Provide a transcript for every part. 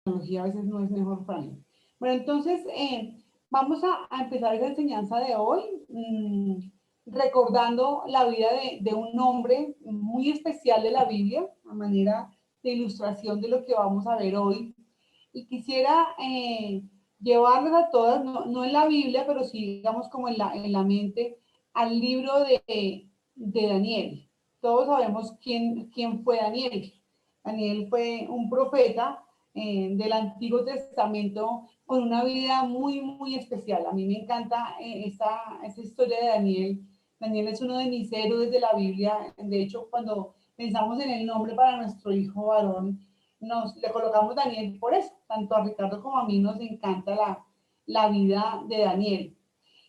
tecnología a veces no es mejor para mí. Bueno, entonces vamos a empezar esa enseñanza de hoy recordando la vida de un hombre muy especial de la Biblia, a manera de ilustración de lo que vamos a ver hoy. Y quisiera llevarles a todas, no en la Biblia, pero sí, digamos, como en la mente, al libro de Daniel. Todos sabemos quién fue Daniel. Daniel fue un profeta del Antiguo Testamento con una vida muy, muy especial. A mí me encanta esta historia de Daniel. Daniel es uno de mis héroes de la Biblia. De hecho, cuando pensamos en el nombre para nuestro hijo varón, le colocamos Daniel por eso. Tanto a Ricardo como a mí nos encanta la vida de Daniel.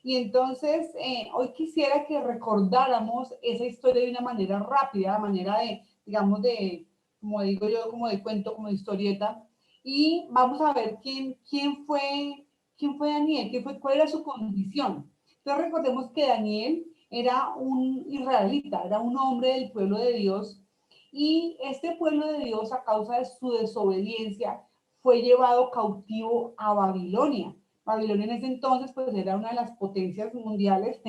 Y entonces, hoy quisiera que recordáramos esa historia de una manera rápida, de manera de, digamos, como digo yo, como de cuento, como de historieta. Y vamos a ver quién fue Daniel, cuál era su condición. Entonces, recordemos que Daniel era un israelita, era un hombre del pueblo de Dios. Y este pueblo de Dios, a causa de su desobediencia, fue llevado cautivo a Babilonia. Babilonia en ese entonces pues era una de las potencias mundiales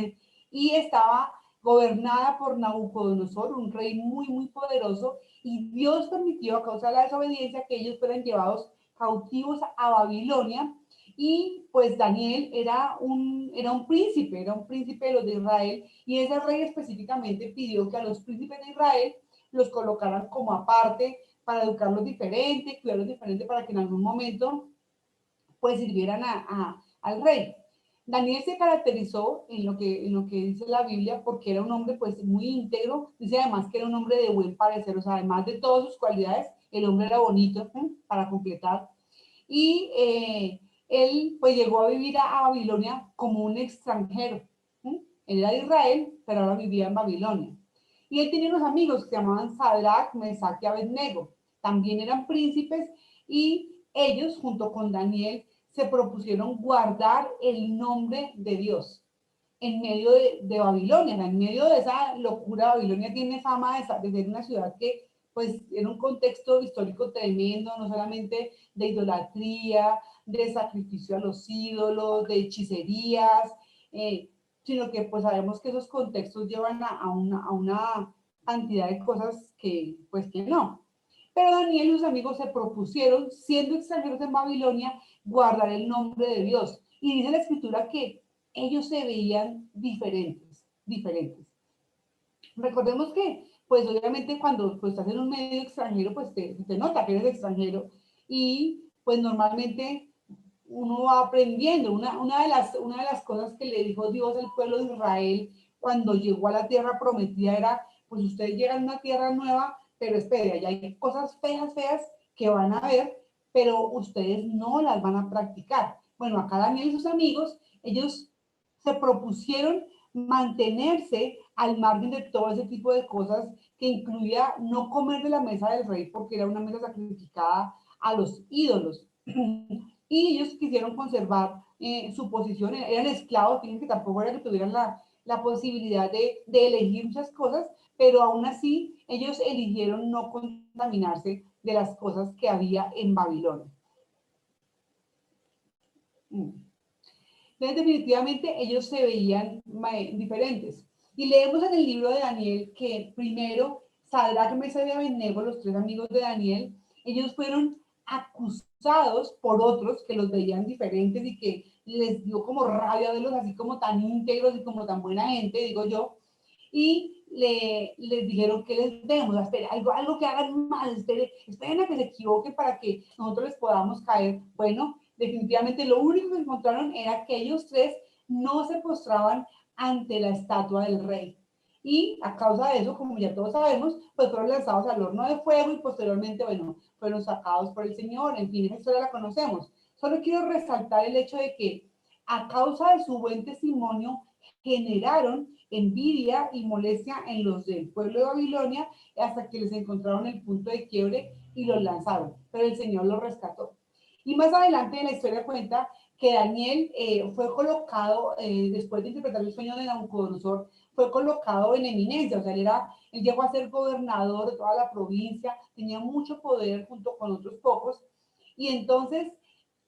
y estaba gobernada por Nabucodonosor, un rey muy, muy poderoso, y Dios permitió a causa de la desobediencia que ellos fueran llevados cautivos a Babilonia. Y pues Daniel era un príncipe de los de Israel, y ese rey específicamente pidió que a los príncipes de Israel los colocaran como aparte para educarlos diferente, cuidarlos diferente para que en algún momento pues sirvieran al rey. Daniel se caracterizó en lo que dice la Biblia porque era un hombre pues muy íntegro, dice además que era un hombre de buen parecer, o sea, además de todas sus cualidades, el hombre era bonito para completar. Y él pues llegó a vivir a Babilonia como un extranjero. Él era de Israel, pero ahora vivía en Babilonia. Y él tenía unos amigos que se llamaban Sadrach, Mesach y Abednego. También eran príncipes y ellos, junto con Daniel, se propusieron guardar el nombre de Dios en medio de Babilonia, en medio de esa locura. Babilonia tiene fama de ser una ciudad que pues era un contexto histórico tremendo, no solamente de idolatría, de sacrificio a los ídolos, de hechicerías, eh, sino que pues sabemos que esos contextos llevan a una cantidad de cosas que pues que no. Pero Daniel y sus amigos se propusieron, siendo extranjeros en Babilonia, guardar el nombre de Dios. Y dice la escritura que ellos se veían diferentes. Recordemos que, pues obviamente cuando pues, estás en un medio extranjero, pues te nota que eres extranjero y pues normalmente uno va aprendiendo. Una de las cosas que le dijo Dios al pueblo de Israel cuando llegó a la tierra prometida era, pues ustedes llegan a una tierra nueva, pero espere, allá hay cosas feas, feas que van a ver, pero ustedes no las van a practicar. Bueno, acá Daniel y sus amigos, ellos se propusieron mantenerse al margen de todo ese tipo de cosas que incluía no comer de la mesa del rey porque era una mesa sacrificada a los ídolos. Y ellos quisieron conservar su posición, eran esclavos, tienen que tampoco era que tuvieran la posibilidad de elegir muchas cosas, pero aún así ellos eligieron no contaminarse de las cosas que había en Babilonia. Entonces, definitivamente ellos se veían diferentes. Y leemos en el libro de Daniel que primero Sadrach, Mesach y Abednego, los tres amigos de Daniel, ellos fueron acusados por otros que los veían diferentes y que les dio como rabia verlos así como tan íntegros y como tan buena gente, digo yo, y les dijeron que les demos, espera, algo que hagan mal, esperen a que se equivoquen para que nosotros les podamos caer. Bueno, definitivamente lo único que encontraron era que ellos tres no se postraban ante la estatua del rey. Y a causa de eso, como ya todos sabemos, pues fueron lanzados al horno de fuego y posteriormente, bueno, fueron sacados por el Señor. En fin, esa historia la conocemos. Solo quiero resaltar el hecho de que a causa de su buen testimonio generaron envidia y molestia en los del pueblo de Babilonia hasta que les encontraron el punto de quiebre y los lanzaron, pero el Señor los rescató. Y más adelante en la historia cuenta que Daniel fue colocado, después de interpretar el sueño de Nabucodonosor, fue colocado en eminencia, o sea, él llegó a ser gobernador de toda la provincia, tenía mucho poder junto con otros pocos, Y entonces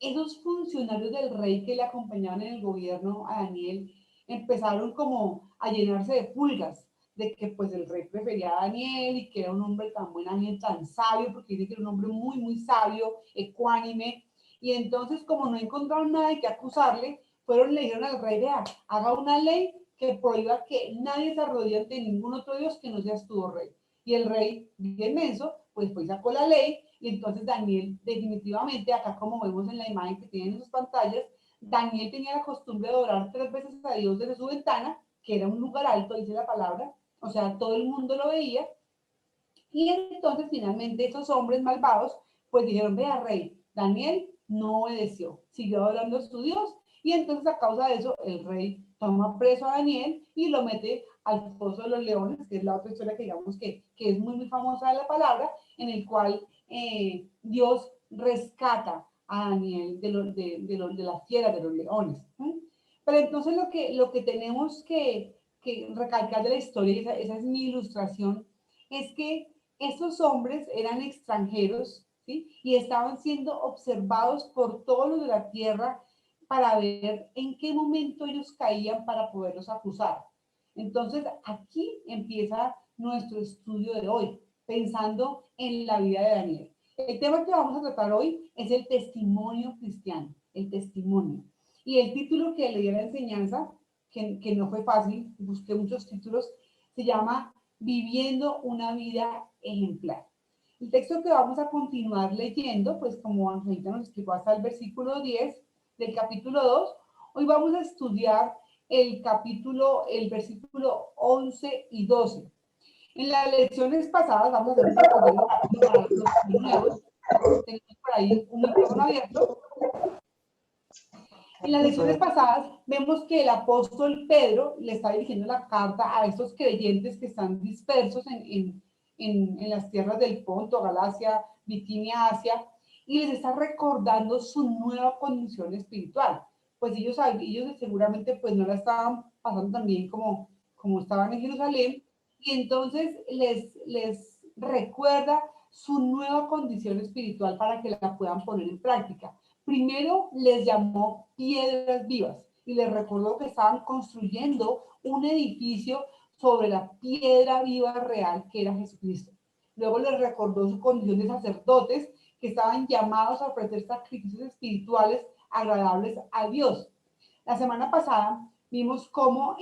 esos funcionarios del rey que le acompañaban en el gobierno a Daniel empezaron como a llenarse de pulgas, de que pues el rey prefería a Daniel y que era un hombre tan buen ángel, tan sabio, porque dice que era un hombre muy, muy sabio, ecuánime. Y entonces, como no encontraron nada de que acusarle, fueron y le dijeron al rey, vea, haga una ley que prohíba que nadie se arrodille ante ningún otro Dios que no seas tú, oh rey. Y el rey, bien menso, pues sacó la ley, y entonces Daniel, definitivamente, acá como vemos en la imagen que tienen en sus pantallas, Daniel tenía la costumbre de orar 3 veces a Dios desde su ventana, que era un lugar alto, dice la palabra, o sea, todo el mundo lo veía, y entonces finalmente esos hombres malvados, pues dijeron, vea rey, Daniel no obedeció, siguió adorando a su Dios, y entonces a causa de eso el rey toma preso a Daniel y lo mete al foso de los leones, que es la otra historia que digamos que es muy, muy famosa de la palabra, en el cual Dios rescata a Daniel de las fieras, de los leones. ¿Sí? Pero entonces lo que tenemos que recalcar de la historia, y esa es mi ilustración, es que estos hombres eran extranjeros, ¿sí? Y estaban siendo observados por todos los de la tierra para ver en qué momento ellos caían para poderlos acusar. Entonces, aquí empieza nuestro estudio de hoy, pensando en la vida de Daniel. El tema que vamos a tratar hoy es el testimonio cristiano, el testimonio. Y el título que le di a la enseñanza, que no fue fácil, busqué muchos títulos, se llama Viviendo una vida ejemplar. El texto que vamos a continuar leyendo, pues como Angelita nos explicó hasta el versículo 10 del capítulo 2, hoy vamos a estudiar el versículo 11 y 12. En las lecciones pasadas, vamos a hacer un recorrido para los nuevos, tenemos por ahí un micrófono abierto. En las lecciones pasadas vemos que el apóstol Pedro le está dirigiendo la carta a estos creyentes que están dispersos en las tierras del Ponto, Galacia, Bitinia, Asia, y les está recordando su nueva condición espiritual. Pues ellos seguramente pues no la estaban pasando tan bien como estaban en Jerusalén, y entonces les recuerda su nueva condición espiritual para que la puedan poner en práctica. Primero les llamó piedras vivas y les recordó que estaban construyendo un edificio sobre la piedra viva real que era Jesucristo. Luego les recordó su condición de sacerdotes que estaban llamados a ofrecer sacrificios espirituales agradables a Dios. La semana pasada vimos cómo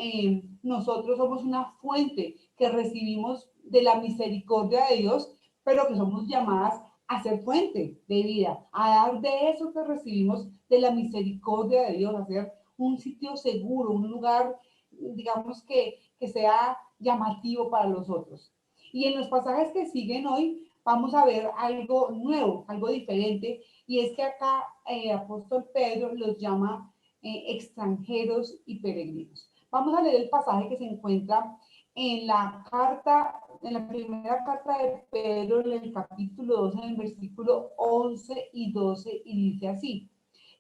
nosotros somos una fuente que recibimos de la misericordia de Dios, pero que somos llamadas a ser fuente de vida, a dar de eso que recibimos de la misericordia de Dios, a ser un sitio seguro, un lugar, digamos, que sea llamativo para los otros. Y en los pasajes que siguen hoy vamos a ver algo nuevo, algo diferente, y es que acá el apóstol Pedro los llama extranjeros y peregrinos. Vamos a leer el pasaje que se encuentra en la carta, en la primera carta de Pedro, en el capítulo 2, en el versículo 11 y 12, y dice así: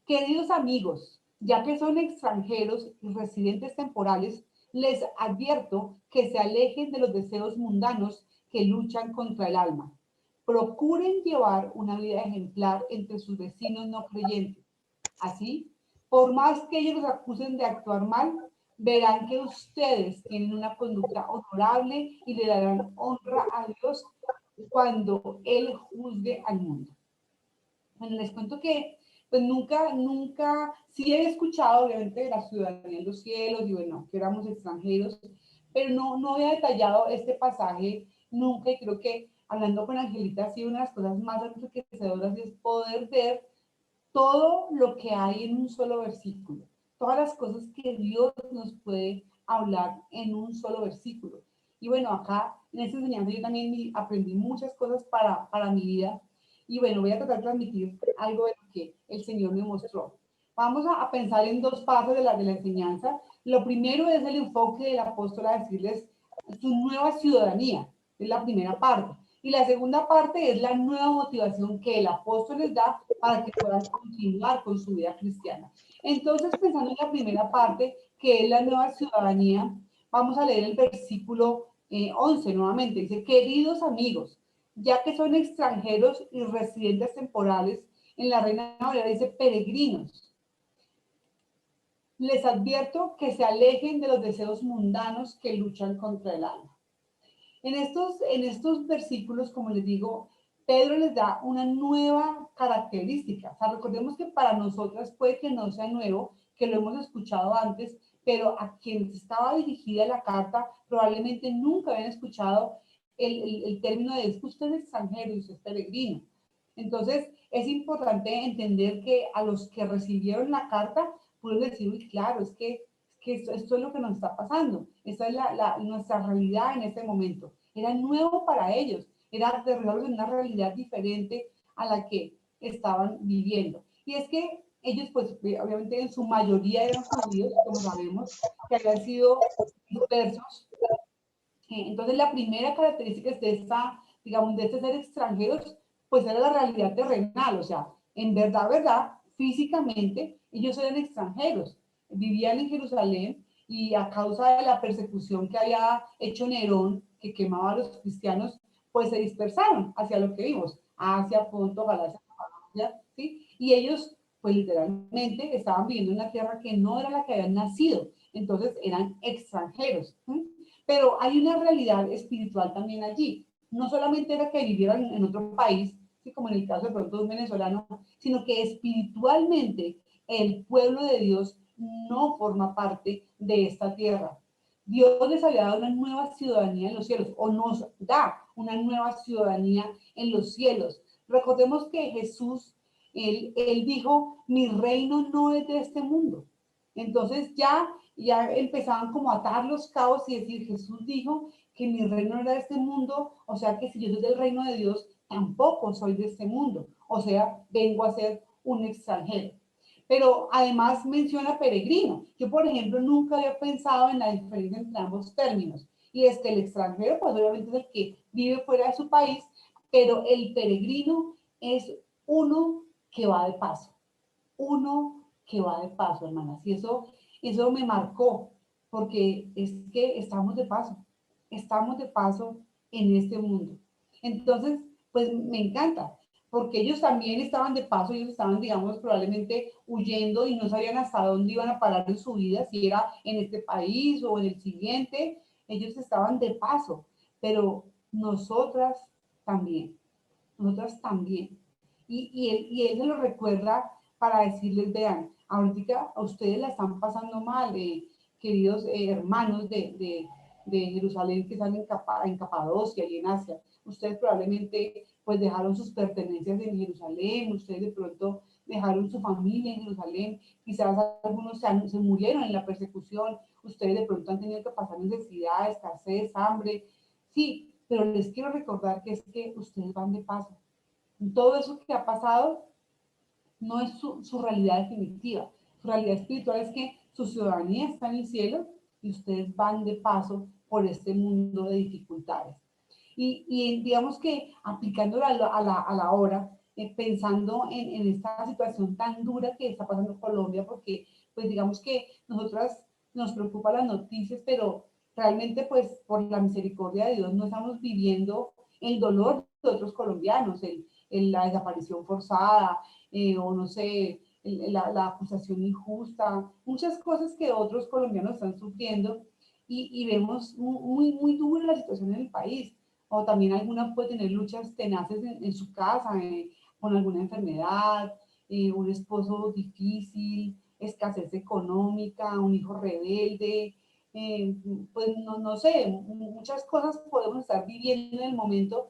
queridos amigos, ya que son extranjeros y residentes temporales, les advierto que se alejen de los deseos mundanos que luchan contra el alma. Procuren llevar una vida ejemplar entre sus vecinos no creyentes. Así, por más que ellos los acusen de actuar mal, verán que ustedes tienen una conducta honorable y le darán honra a Dios cuando Él juzgue al mundo. Bueno, les cuento que pues nunca, sí he escuchado obviamente de la ciudadanía en los cielos y bueno, que éramos extranjeros, pero no había detallado este pasaje nunca, y creo que hablando con Angelita ha sido una de las cosas más enriquecedoras, y es poder ver todo lo que hay en un solo versículo, todas las cosas que Dios nos puede hablar en un solo versículo. Y bueno, acá en esta enseñanza yo también aprendí muchas cosas para mi vida, y bueno, voy a tratar de transmitir algo de lo que el Señor me mostró. Vamos a pensar en dos pasos de la enseñanza. Lo primero es el enfoque del apóstol a decirles su nueva ciudadanía, es la primera parte. Y la segunda parte es la nueva motivación que el apóstol les da para que puedan continuar con su vida cristiana. Entonces, pensando en la primera parte, que es la nueva ciudadanía, vamos a leer el versículo 11 nuevamente. Dice, queridos amigos, ya que son extranjeros y residentes temporales En la Reina Valera dice peregrinos. Les advierto que se alejen de los deseos mundanos que luchan contra el alma. En estos versículos, como les digo, Pedro les da una nueva característica. O sea, recordemos que para nosotras puede que no sea nuevo, que lo hemos escuchado antes, pero a quienes estaba dirigida la carta probablemente nunca habían escuchado el término de es que usted es extranjero y usted es peregrino. Entonces, es importante entender que a los que recibieron la carta, pueden decir, uy, claro, es que esto es lo que nos está pasando. Esta es nuestra realidad en este momento. Era nuevo para ellos, era derribarlos en una realidad diferente a la que estaban viviendo. Y es que ellos, pues, obviamente en su mayoría eran judíos, como sabemos, que habían sido dispersos. Entonces, la primera característica de digamos, de este ser extranjeros, pues era la realidad terrenal, o sea, en verdad, verdad, físicamente, ellos eran extranjeros, vivían en Jerusalén y a causa de la persecución que había hecho Nerón, que quemaba a los cristianos, pues se dispersaron hacia lo que vimos, Asia, Ponto, Galacia, ¿sí? Y ellos, pues literalmente, estaban viviendo en una tierra que no era la que habían nacido, entonces eran extranjeros. ¿Sí? Pero hay una realidad espiritual también allí. No solamente era que vivieran en otro país, ¿sí? Como en el caso de pronto de un venezolano, sino que espiritualmente el pueblo de Dios no forma parte de esta tierra. Dios les había dado una nueva ciudadanía en los cielos, o nos da una nueva ciudadanía en los cielos. Recordemos que Jesús, él dijo, mi reino no es de este mundo. Entonces ya empezaban como a atar los cabos y decir, Jesús dijo que mi reino era de este mundo, o sea que si yo soy del reino de Dios, tampoco soy de este mundo, o sea, vengo a ser un extranjero. Pero además menciona peregrino. Yo, por ejemplo, nunca había pensado en la diferencia entre ambos términos. Y es que el extranjero, pues obviamente es el que vive fuera de su país, pero el peregrino es uno que va de paso, uno que va de paso, hermanas. Y eso me marcó, porque es que estamos de paso en este mundo. Entonces, pues me encanta, porque ellos también estaban de paso, ellos estaban, digamos, probablemente huyendo y no sabían hasta dónde iban a parar en su vida, si era en este país o en el siguiente, ellos estaban de paso, pero nosotras también, nosotras también. Y él se lo recuerda para decirles, vean, ahorita a ustedes la están pasando mal, queridos hermanos de Jerusalén que están en Capadocia y en Asia. Ustedes probablemente pues dejaron sus pertenencias en Jerusalén, ustedes de pronto dejaron su familia en Jerusalén, quizás algunos se murieron en la persecución, ustedes de pronto han tenido que pasar necesidad, escasez, hambre, sí, pero les quiero recordar que es que ustedes van de paso. Todo eso que ha pasado no es su realidad definitiva. Su realidad espiritual es que su ciudadanía está en el cielo y ustedes van de paso por este mundo de dificultades. Y digamos que aplicándolo a la hora, pensando en esta situación tan dura que está pasando en Colombia, porque pues digamos que nosotras nos preocupan las noticias, pero realmente pues por la misericordia de Dios no estamos viviendo el dolor de otros colombianos, la desaparición forzada, o no sé, la acusación injusta, muchas cosas que otros colombianos están sufriendo y vemos muy, muy dura la situación en el país. O también alguna puede tener luchas tenaces en su casa, con alguna enfermedad, un esposo difícil, escasez económica, un hijo rebelde, pues no sé, muchas cosas podemos estar viviendo en el momento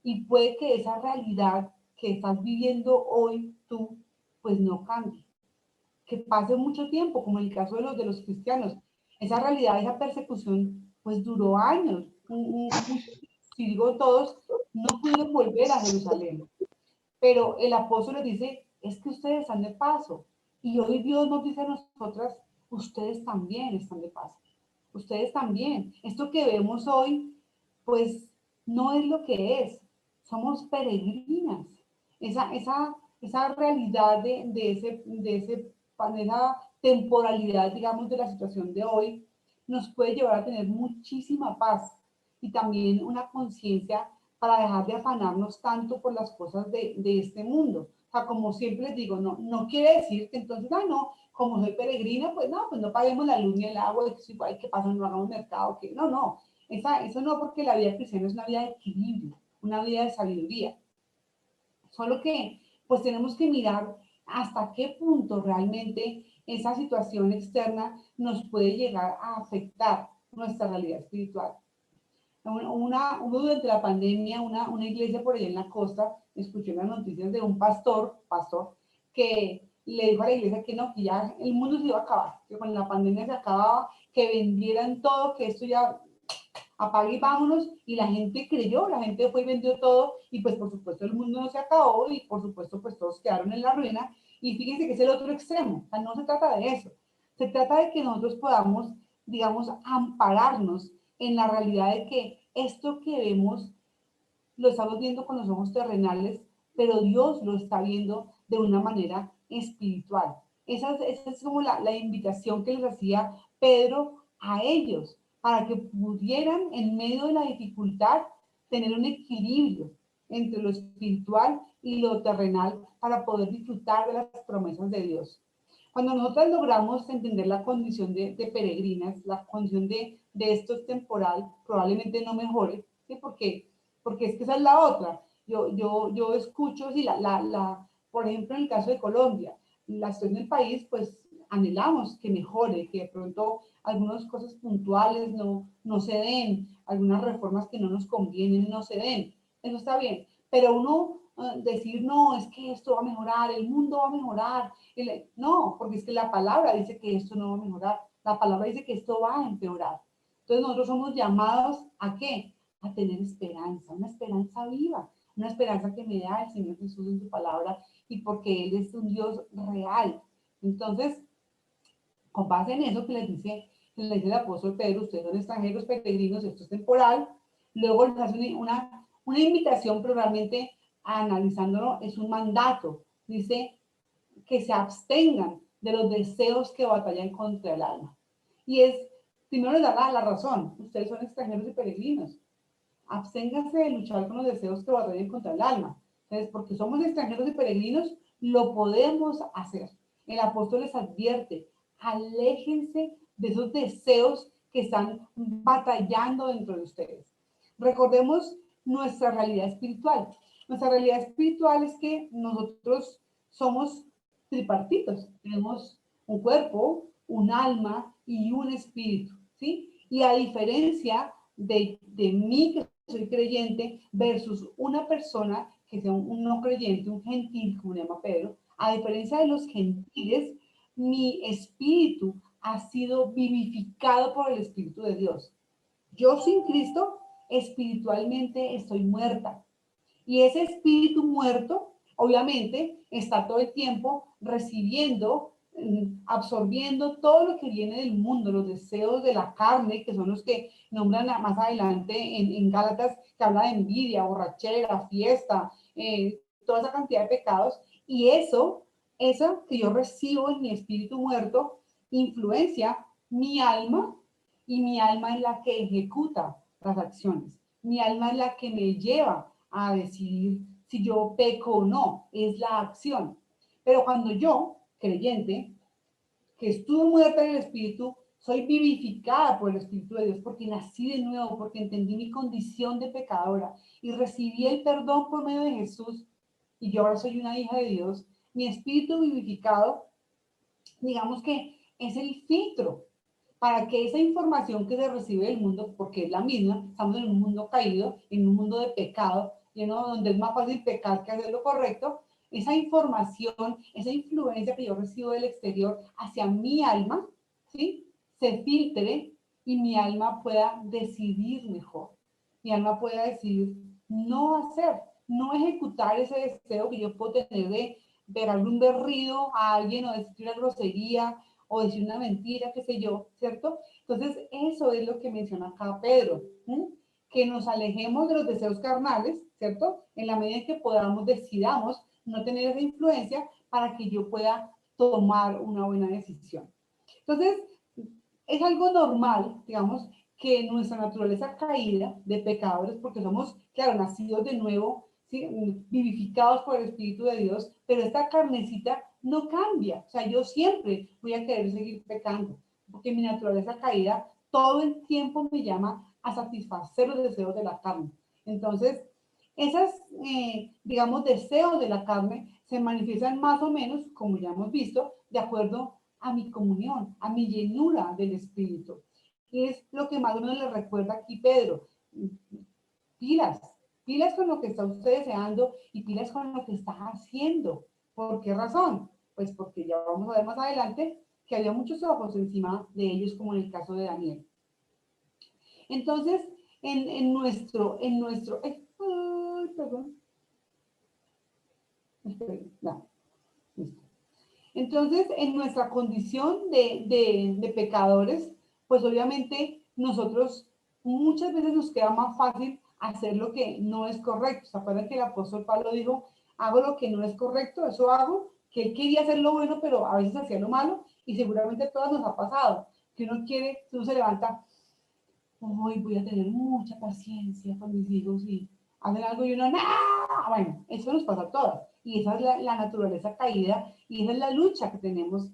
y puede que esa realidad que estás viviendo hoy tú, pues no cambie. Que pase mucho tiempo, como en el caso de los cristianos. Esa realidad, esa persecución, pues duró años. Si digo todos, no pudieron volver a Jerusalén. Pero el apóstol les dice, es que ustedes están de paso. Y hoy Dios nos dice a nosotras, ustedes también están de paso. Ustedes también. Esto que vemos hoy, pues no es lo que es. Somos peregrinas. Esa realidad de esa temporalidad, digamos, de la situación de hoy, nos puede llevar a tener muchísima paz y también una conciencia para dejar de afanarnos tanto por las cosas de este mundo. sea, como siempre les digo, no quiere decir que entonces, no, como soy peregrina, pues no paguemos la luz ni el agua, es igual que pasa, no hagamos mercado, que no, eso no, porque la vida cristiana es una vida de equilibrio, una vida de sabiduría. Solo que, pues tenemos que mirar hasta qué punto realmente esa situación externa nos puede llegar a afectar nuestra realidad espiritual. Durante la pandemia, una iglesia por allá en la costa, escuché las noticias de un pastor, que le dijo a la iglesia que no, que ya el mundo se iba a acabar, que con la pandemia se acababa, que vendieran todo, que esto ya apague y vámonos, y la gente creyó, la gente fue y vendió todo, y pues por supuesto el mundo no se acabó, y por supuesto pues todos quedaron en la ruina, y fíjense que es el otro extremo, o sea, no se trata de eso, se trata de que nosotros podamos, digamos, ampararnos en la realidad de que esto que vemos lo estamos viendo con los ojos terrenales, pero Dios lo está viendo de una manera espiritual. Esa es como la invitación que les hacía Pedro a ellos, para que pudieran en medio de la dificultad tener un equilibrio entre lo espiritual y lo terrenal para poder disfrutar de las promesas de Dios. Cuando nosotros logramos entender la condición de peregrinas, la condición de esto es temporal, probablemente no mejore, ¿sí? Porque es que esa es la otra. Yo escucho, sí, por ejemplo, en el caso de Colombia, la situación del país, pues anhelamos que mejore, que de pronto algunas cosas puntuales no se den, algunas reformas que no nos convienen no se den. Eso está bien. Pero uno decir, no, es que esto va a mejorar, el mundo va a mejorar. No, porque es que la palabra dice que esto no va a mejorar. La palabra dice que esto va a empeorar. Entonces nosotros somos llamados ¿a qué? A tener esperanza, una esperanza viva, una esperanza que me da el Señor Jesús en su palabra y porque Él es un Dios real. Entonces, con base en eso que les dice el apóstol Pedro, ustedes son extranjeros, peregrinos, esto es temporal, luego les hace una invitación, pero realmente analizándolo es un mandato, dice que se abstengan de los deseos que batallan contra el alma. Y primero les da la razón, ustedes son extranjeros y peregrinos, absténganse de luchar con los deseos que batallan contra el alma. Entonces, porque somos extranjeros y peregrinos, lo podemos hacer. El apóstol les advierte, aléjense de esos deseos que están batallando dentro de ustedes. Recordemos nuestra realidad espiritual. Nuestra realidad espiritual es que nosotros somos tripartitos. Tenemos un cuerpo, un alma y un espíritu, ¿sí? Y a diferencia de mí, que soy creyente, versus una persona que sea un no creyente, un gentil, como le llama Pedro, a diferencia de los gentiles, mi espíritu ha sido vivificado por el Espíritu de Dios. Yo sin Cristo, espiritualmente estoy muerta. Y ese espíritu muerto, obviamente, está todo el tiempo recibiendo, absorbiendo todo lo que viene del mundo, los deseos de la carne, que son los que nombran más adelante en Gálatas, que habla de envidia, borrachera, fiesta, toda esa cantidad de pecados. Y eso que yo recibo en mi espíritu muerto, influencia mi alma, y mi alma es la que ejecuta las acciones. Mi alma es la que me lleva a decidir si yo peco o no, es la acción. Pero cuando yo, creyente, que estuve muerta en el Espíritu, soy vivificada por el Espíritu de Dios porque nací de nuevo, porque entendí mi condición de pecadora y recibí el perdón por medio de Jesús y yo ahora soy una hija de Dios, mi espíritu vivificado, digamos que es el filtro para que esa información que se recibe del mundo, porque es la misma, estamos en un mundo caído, en un mundo de pecado, lleno donde es más fácil pecar que hacer lo correcto, esa información, esa influencia que yo recibo del exterior hacia mi alma, ¿sí? Se filtre y mi alma pueda decidir mejor. Mi alma pueda decidir no hacer, no ejecutar ese deseo que yo puedo tener de pegarle un berrido a alguien o decir una grosería o decir una mentira, qué sé yo, ¿cierto? Entonces, eso es lo que menciona acá Pedro, ¿sí? Que nos alejemos de los deseos carnales, ¿cierto? En la medida en que decidamos no tener esa influencia para que yo pueda tomar una buena decisión. Entonces, es algo normal, digamos, que nuestra naturaleza caída de pecadores, porque somos, claro, nacidos de nuevo, ¿sí? Vivificados por el Espíritu de Dios, pero esta carnecita no cambia. O sea, yo siempre voy a querer seguir pecando, porque mi naturaleza caída todo el tiempo me llama a satisfacer los deseos de la carne. Entonces, esas, digamos, deseos de la carne se manifiestan más o menos, como ya hemos visto, de acuerdo a mi comunión, a mi llenura del Espíritu. Y es lo que más o menos le recuerda aquí Pedro. Pilas, pilas con lo que está usted deseando y pilas con lo que está haciendo. ¿Por qué razón? Pues porque ya vamos a ver más adelante que había muchos ojos encima de ellos, como en el caso de Daniel. Entonces, perdón, no, listo. Entonces, en nuestra condición de pecadores, pues obviamente nosotros muchas veces nos queda más fácil hacer lo que no es correcto. ¿Se acuerdan que el apóstol Pablo dijo, hago lo que no es correcto, eso hago? Que él quería hacer lo bueno, pero a veces hacía lo malo, y seguramente a todas nos ha pasado, que uno quiere, uno se levanta, hoy voy a tener mucha paciencia con mis hijos y hacen algo y uno, ¡no! Bueno, eso nos pasa a todas. Y esa es la naturaleza caída y esa es la lucha que tenemos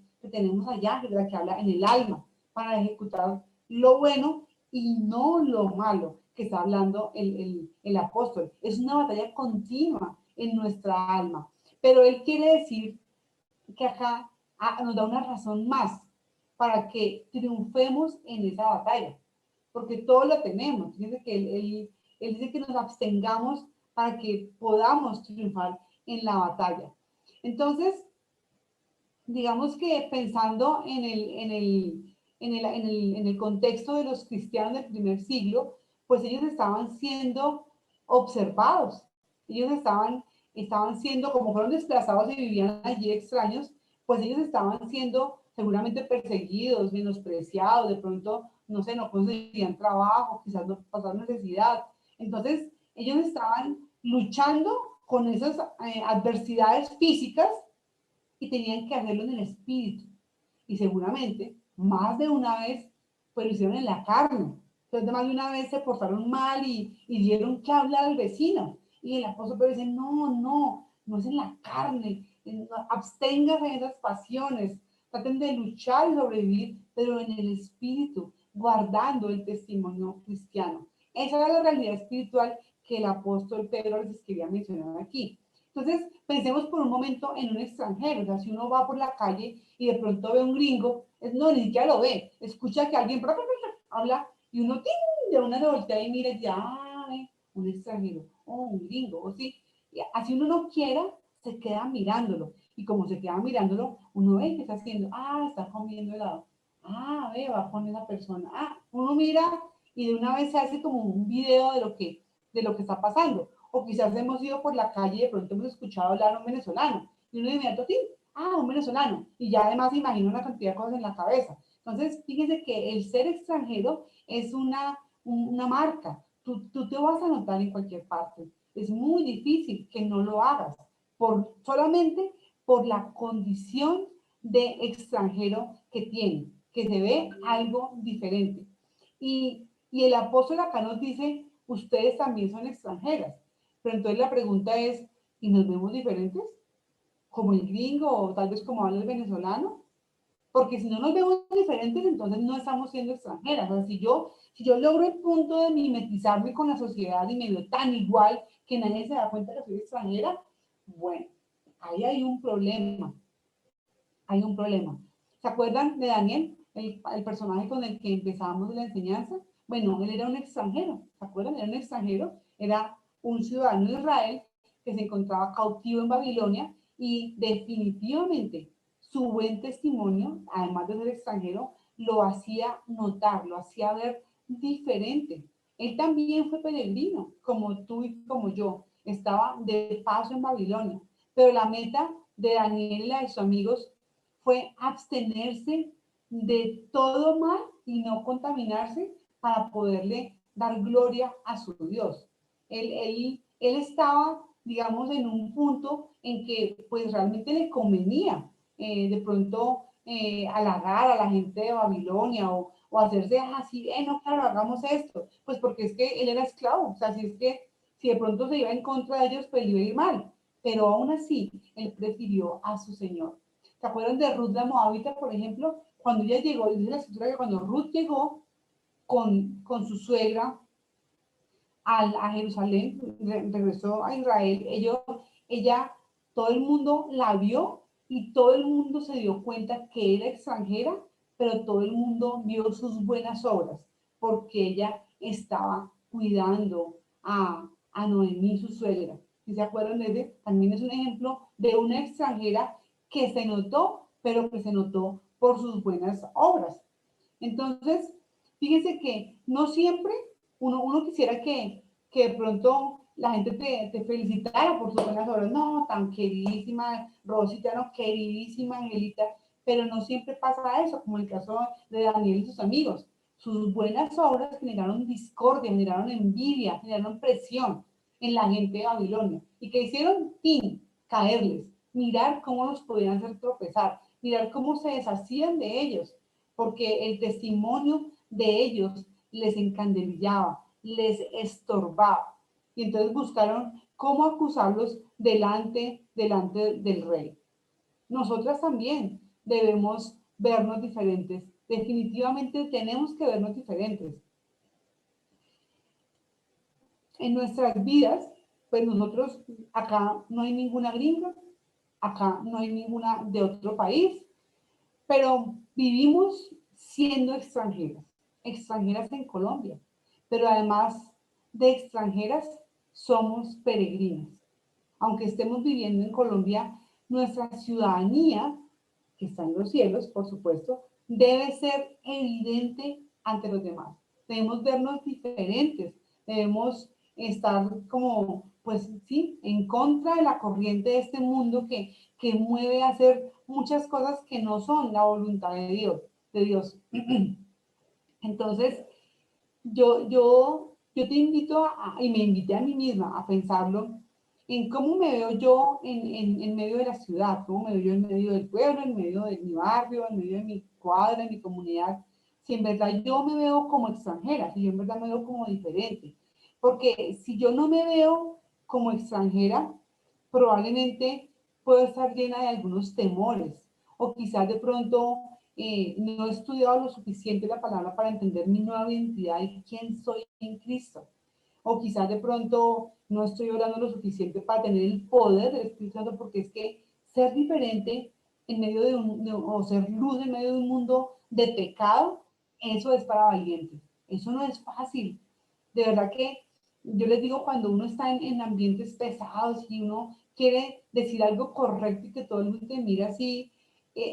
allá, que es la que habla en el alma, para ejecutar lo bueno y no lo malo que está hablando el apóstol. Es una batalla continua en nuestra alma. Pero él quiere decir que acá nos da una razón más para que triunfemos en esa batalla, porque todo lo tenemos. Dice que él dice que nos abstengamos para que podamos triunfar en la batalla. Entonces, digamos que pensando en el contexto de los cristianos del primer siglo, pues ellos estaban siendo observados, ellos estaban siendo, como fueron desplazados y vivían allí extraños, pues ellos estaban siendo seguramente perseguidos, menospreciados, de pronto, no sé, no conseguían trabajo, quizás no pasaban necesidad. Entonces, ellos estaban luchando con esas adversidades físicas y tenían que hacerlo en el espíritu. Y seguramente, más de una vez, pues lo hicieron en la carne. Entonces, más de una vez se portaron mal y dieron que hablar al vecino. Y el apóstol Pedro dice, no es en la carne, absténgase de esas pasiones, traten de luchar y sobrevivir, pero en el espíritu, guardando el testimonio cristiano. Esa era la realidad espiritual que el apóstol Pedro les quería mencionar aquí. Entonces, pensemos por un momento en un extranjero. O sea, si uno va por la calle y de pronto ve un gringo, no, ni siquiera lo ve. Escucha que alguien habla y uno de una se voltea y mira y dice, un extranjero, o un gringo, o sí. Y así uno no quiera, se queda mirándolo. Y como se queda mirándolo, uno ve qué está haciendo. Está comiendo helado. Ve, va con esa persona. Uno mira y de una vez se hace como un video de lo que está pasando. O quizás hemos ido por la calle y de pronto hemos escuchado hablar a un venezolano. Y uno de inmediato, sí, un venezolano. Y ya además imagina una cantidad de cosas en la cabeza. Entonces, fíjense que el ser extranjero es una marca. Tú te vas a notar en cualquier parte. Es muy difícil que no lo hagas, solamente por la condición de extranjero que tiene, que se ve algo diferente. Y el apóstol acá nos dice, ustedes también son extranjeras. Pero entonces la pregunta es, ¿y nos vemos diferentes? ¿Como el gringo o tal vez como habla el venezolano? Porque si no nos vemos diferentes, entonces no estamos siendo extranjeras. O sea, si yo logro el punto de mimetizarme con la sociedad y me veo tan igual que nadie se da cuenta que soy extranjera, bueno, ahí hay un problema. Hay un problema. ¿Se acuerdan de Daniel, el personaje con el que empezamos la enseñanza? Bueno, él era un extranjero. ¿Se acuerdan? Era un extranjero, era un ciudadano de Israel que se encontraba cautivo en Babilonia y definitivamente su buen testimonio, además de ser extranjero, lo hacía notar, lo hacía ver diferente. Él también fue peregrino, como tú y como yo. Estaba de paso en Babilonia, pero la meta de Daniel y de sus amigos fue abstenerse de todo mal y no contaminarse para poderle dar gloria a su Dios. Él estaba, digamos, en un punto en que pues realmente le convenía de pronto halagar a la gente de Babilonia o hacerse así, no, claro, hagamos esto, pues porque es que él era esclavo, o sea, Si de pronto se iba en contra de ellos, pues le iba a ir mal. Pero aún así, él prefirió a su Señor. ¿Se acuerdan de Ruth la Moabita, por ejemplo? Cuando ella llegó, dice la escritura que cuando Ruth llegó con su suegra a Jerusalén, regresó a Israel, ella, todo el mundo la vio y todo el mundo se dio cuenta que era extranjera, pero todo el mundo vio sus buenas obras, porque ella estaba cuidando a Noemí, su suegra. ¿Sí se acuerdan de ese? También es un ejemplo de una extranjera que se notó, pero que se notó por sus buenas obras. Entonces, fíjense que no siempre uno quisiera que de pronto la gente te felicitara por sus buenas obras. No, tan queridísima Rosita, no, queridísima Angelita, pero no siempre pasa eso, como el caso de Daniel y sus amigos. Sus buenas obras generaron discordia, generaron envidia, generaron presión en la gente de Babilonia. ¿Y que hicieron? Fin, caerles, mirar cómo los podían hacer tropezar, mirar cómo se deshacían de ellos, porque el testimonio de ellos les encandelillaba, les estorbaba. Y entonces buscaron cómo acusarlos delante del rey. Nosotras también debemos vernos diferentes. Definitivamente tenemos que vernos diferentes. En nuestras vidas, pues nosotros acá no hay ninguna gringa, acá no hay ninguna de otro país, pero vivimos siendo extranjeras, extranjeras en Colombia, pero además de extranjeras somos peregrinas. Aunque estemos viviendo en Colombia, nuestra ciudadanía, que está en los cielos, por supuesto, debe ser evidente ante los demás. Debemos vernos diferentes, debemos estar como, pues sí, en contra de la corriente de este mundo que mueve a hacer muchas cosas que no son la voluntad de Dios. De Dios. Entonces, yo te invito y me invité a mí misma a pensarlo en cómo me veo yo en medio de la ciudad, cómo me veo yo en medio del pueblo, en medio de mi barrio, en medio de mi cuadra, en mi comunidad, si en verdad yo me veo como extranjera, si yo en verdad me veo como diferente. Porque si yo no me veo como extranjera, probablemente puedo estar llena de algunos temores o quizás de pronto no he estudiado lo suficiente la palabra para entender mi nueva identidad y quién soy en Cristo. O quizás de pronto no estoy orando lo suficiente para tener el poder del Espíritu Santo, porque es que ser diferente en medio o ser luz en medio de un mundo de pecado, eso es para valientes. Eso no es fácil. De verdad que yo les digo, cuando uno está en ambientes pesados y uno quiere decir algo correcto y que todo el mundo te mira así,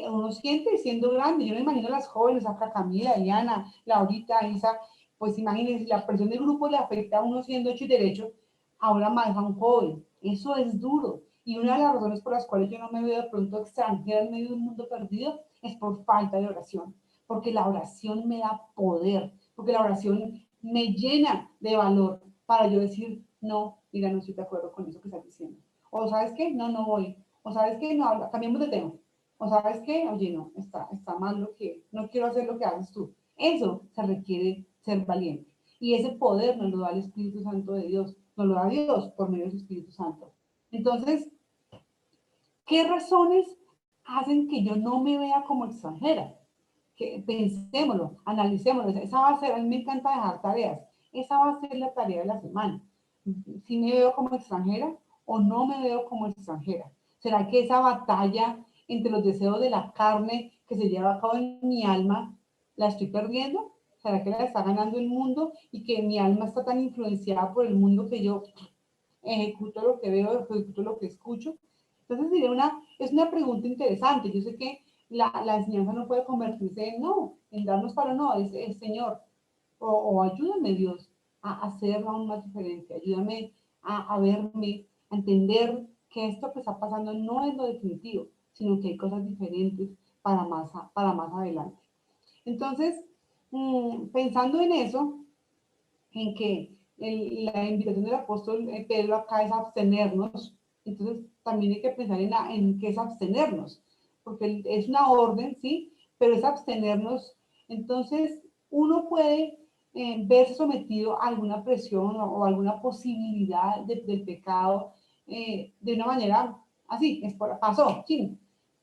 uno siente siendo grande. Yo me imagino a las jóvenes, acá Camila, Diana, Laurita, Isa, pues imagínense, la presión del grupo le afecta a uno siendo hecho y derecho, ahora más a un joven. Eso es duro. Y una de las razones por las cuales yo no me veo de pronto extranjera en medio de un mundo perdido es por falta de oración. Porque la oración me da poder, porque la oración me llena de valor para yo decir, no, mira, no estoy de acuerdo con eso que estás diciendo. O sabes qué, no, no voy. O sabes qué, no, habla, cambiemos de tema. O sabes qué, oye, no, está mal lo que, no quiero hacer lo que haces tú. Eso se requiere ser valiente. Y ese poder nos lo da el Espíritu Santo de Dios, nos lo da Dios por medio de su Espíritu Santo. Entonces, ¿qué razones hacen que yo no me vea como extranjera? Que pensémoslo, analicémoslo. Esa va a ser, a mí me encanta dejar tareas. Esa va a ser la tarea de la semana. Si me veo como extranjera o no me veo como extranjera. ¿Será que esa batalla entre los deseos de la carne que se lleva a cabo en mi alma, la estoy perdiendo? ¿Será que la está ganando el mundo y que mi alma está tan influenciada por el mundo que yo ejecuto lo que veo, ejecuto lo que escucho? Entonces es una pregunta interesante. Yo sé que la enseñanza no puede convertirse en no, en darnos para no, es Señor, o ayúdame Dios a hacer aún más diferente, ayúdame a verme, a entender que esto que está pasando no es lo definitivo, sino que hay cosas diferentes para más adelante. Entonces, pensando en eso, en que la invitación del apóstol Pedro acá es abstenernos, entonces también hay que pensar en qué es abstenernos, porque es una orden, ¿sí? Pero es abstenernos. Entonces, uno puede verse sometido a alguna presión o alguna posibilidad del pecado de una manera así, pasó, sí.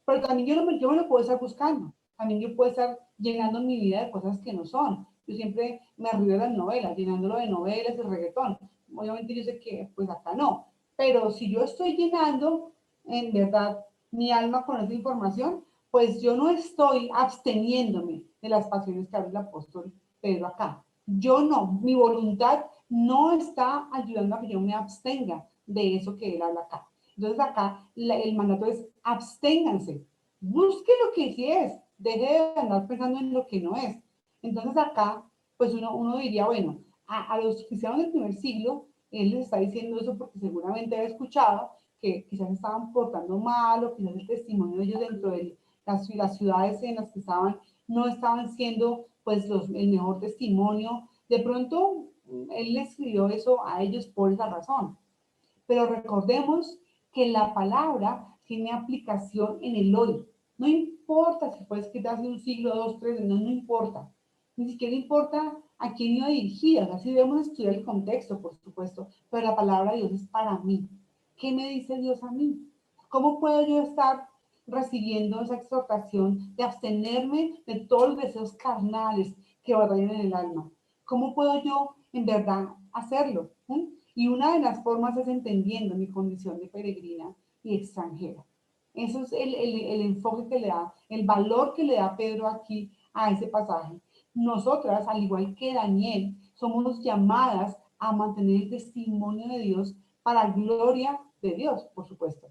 Pero también yo me lo puedo estar buscando. También yo puedo estar llenando mi vida de cosas que no son. Yo siempre me río de las novelas, llenándolo de novelas, de reggaetón. Obviamente yo sé que pues acá no. Pero si yo estoy llenando, en verdad, mi alma con esa información, pues yo no estoy absteniéndome de las pasiones que habla el apóstol Pedro acá. Yo no, mi voluntad no está ayudando a que yo me abstenga de eso que él habla acá. Entonces acá el mandato es absténganse, busque lo que sí es, deje de andar pensando en lo que no es. Entonces acá, pues uno diría, bueno, a los cristianos del primer siglo, él les está diciendo eso porque seguramente ha escuchado que quizás estaban portando mal o quizás el testimonio de ellos dentro de las ciudades en las que estaban no estaban siendo pues el mejor testimonio. De pronto, él le escribió eso a ellos por esa razón. Pero recordemos que la palabra tiene aplicación en el hoy. No importa si fue escrita hace un siglo, dos, tres, no importa. Ni siquiera importa a quién iba dirigida. Así debemos estudiar el contexto, por supuesto. Pero la palabra de Dios es para mí. ¿Qué me dice Dios a mí? ¿Cómo puedo yo estar recibiendo esa exhortación de abstenerme de todos los deseos carnales que batallan en el alma? ¿Cómo puedo yo en verdad hacerlo? Y una de las formas es entendiendo mi condición de peregrina y extranjera. Eso es el enfoque que le da, el valor que le da Pedro aquí a ese pasaje. Nosotras, al igual que Daniel, somos llamadas a mantener el testimonio de Dios para gloria de Dios, por supuesto.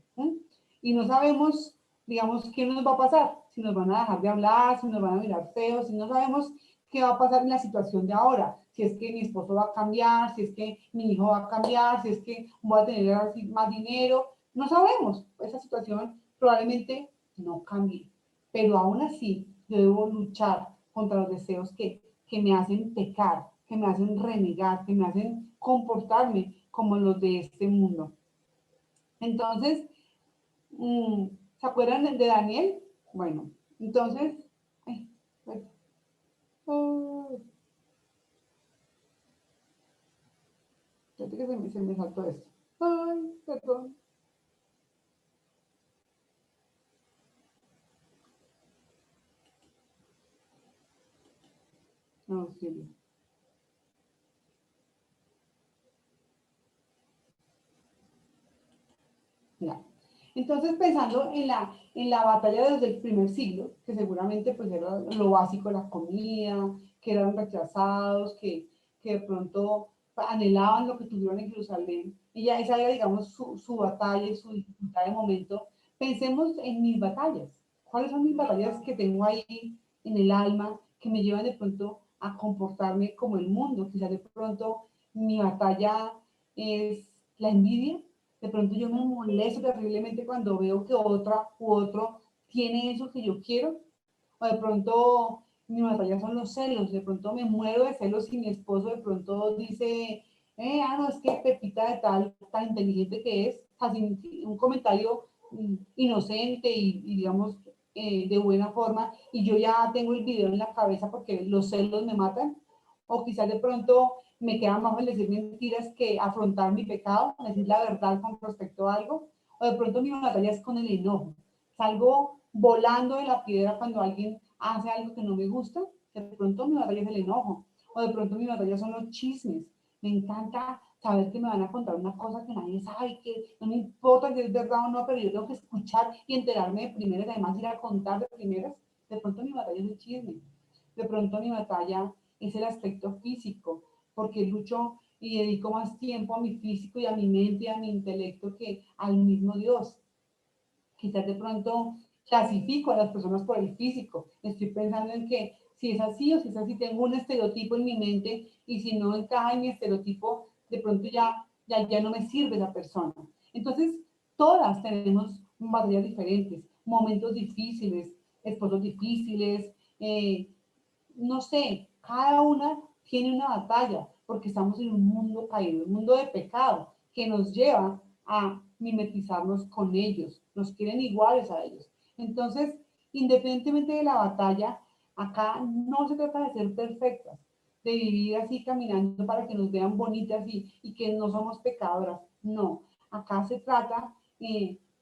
Y no sabemos, digamos, qué nos va a pasar, si nos van a dejar de hablar, si nos van a mirar feos, si no sabemos qué va a pasar en la situación de ahora, si es que mi esposo va a cambiar, si es que mi hijo va a cambiar, si es que voy a tener más dinero, no sabemos, esa situación probablemente no cambie, pero aún así yo debo luchar contra los deseos que me hacen pecar, que me hacen renegar, que me hacen comportarme como los de este mundo. Entonces, ¿se acuerdan de Daniel? Bueno, entonces, ay, ay, fíjate que se me saltó esto. Ay, perdón. No, sí. Ya. Entonces, pensando en la batalla desde el primer siglo, que seguramente pues era lo básico, la comida, que eran rechazados, que de pronto anhelaban lo que tuvieron en Jerusalén, y ya esa era, digamos, su batalla y su dificultad de momento. Pensemos en mis batallas. ¿Cuáles son mis batallas que tengo ahí en el alma que me llevan de pronto a comportarme como el mundo? Quizás de pronto mi batalla es la envidia. De pronto yo me molesto terriblemente cuando veo que otra u otro tiene eso que yo quiero. O de pronto mi batalla son los celos. De pronto me muero de celos si mi esposo de pronto dice, no, es que Pepita de tal, tan inteligente que es, así un comentario inocente y digamos de buena forma, y yo ya tengo el video en la cabeza porque los celos me matan. O quizás de pronto me queda más fácil decir mentiras que afrontar mi pecado, decir la verdad con respecto a algo. O de pronto mi batalla es con el enojo. Salgo volando de la piedra cuando alguien hace algo que no me gusta. De pronto mi batalla es el enojo. O de pronto mi batalla son los chismes. Me encanta saber que me van a contar una cosa que nadie sabe, que no me importa si es verdad o no, pero yo tengo que escuchar y enterarme de primeras, además ir a contar de primeras. De pronto mi batalla es el chisme. De pronto mi batalla es el aspecto físico, porque lucho y dedico más tiempo a mi físico y a mi mente y a mi intelecto que al mismo Dios. Quizás de pronto clasifico a las personas por el físico. Estoy pensando en que si es así o si es así, tengo un estereotipo en mi mente y si no encaja en mi estereotipo, de pronto ya no me sirve esa persona. Entonces, todas tenemos batallas diferentes, momentos difíciles, esposos difíciles, no sé, cada una tiene una batalla, porque estamos en un mundo caído, un mundo de pecado, que nos lleva a mimetizarnos con ellos, nos quieren iguales a ellos. Entonces, independientemente de la batalla, acá no se trata de ser perfectas, de vivir así caminando para que nos vean bonitas y que no somos pecadoras. No, acá se trata,